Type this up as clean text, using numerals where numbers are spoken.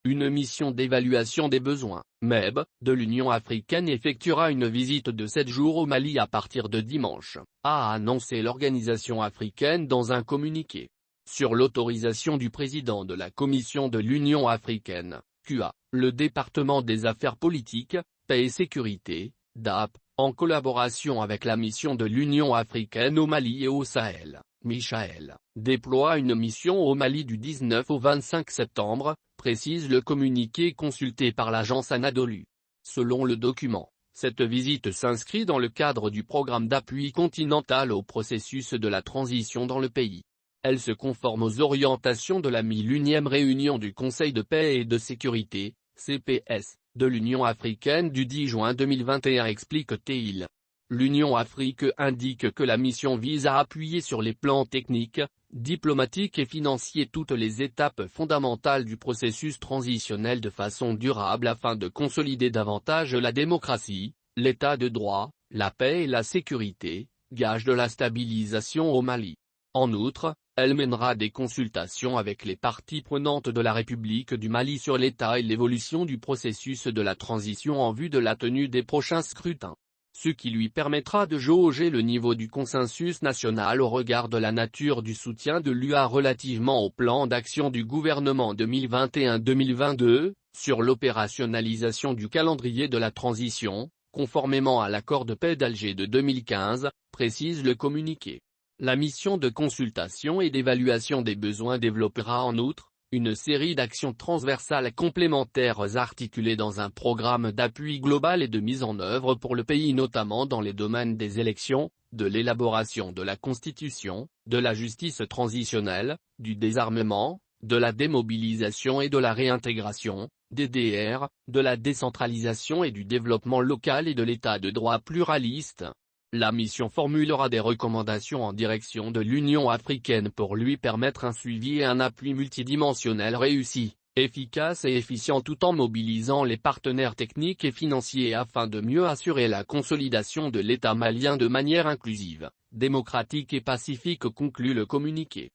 Une mission d'évaluation des besoins, MEB, de l'Union africaine effectuera une visite de 7 jours au Mali à partir de dimanche, a annoncé l'organisation africaine dans un communiqué. Sur l'autorisation du président de la Commission de l'Union africaine, QA, le département des affaires politiques, paix et sécurité, DAP, en collaboration avec la mission de l'Union africaine au Mali et au Sahel, Michael, déploie une mission au Mali du 19 au 25 septembre, précise le communiqué consulté par l'agence Anadolu. Selon le document, cette visite s'inscrit dans le cadre du programme d'appui continental au processus de la transition dans le pays. Elle se conforme aux orientations de la 1001e réunion du Conseil de paix et de sécurité, CPS, de l'Union africaine du 10 juin 2021, explique-t-il. L'Union Afrique indique que la mission vise à appuyer sur les plans techniques, diplomatiques et financiers toutes les étapes fondamentales du processus transitionnel de façon durable afin de consolider davantage la démocratie, l'état de droit, la paix et la sécurité, gage de la stabilisation au Mali. En outre, elle mènera des consultations avec les parties prenantes de la République du Mali sur l'état et l'évolution du processus de la transition en vue de la tenue des prochains scrutins. Ce qui lui permettra de jauger le niveau du consensus national au regard de la nature du soutien de l'UA relativement au plan d'action du gouvernement 2021-2022, sur l'opérationnalisation du calendrier de la transition, conformément à l'accord de paix d'Alger de 2015, précise le communiqué. La mission de consultation et d'évaluation des besoins développera en outre une série d'actions transversales complémentaires articulées dans un programme d'appui global et de mise en œuvre pour le pays, notamment dans les domaines des élections, de l'élaboration de la Constitution, de la justice transitionnelle, du désarmement, de la démobilisation et de la réintégration, DDR, de la décentralisation et du développement local et de l'état de droit pluraliste. La mission formulera des recommandations en direction de l'Union africaine pour lui permettre un suivi et un appui multidimensionnel réussi, efficace et efficient tout en mobilisant les partenaires techniques et financiers afin de mieux assurer la consolidation de l'État malien de manière inclusive, démocratique et pacifique, conclut le communiqué.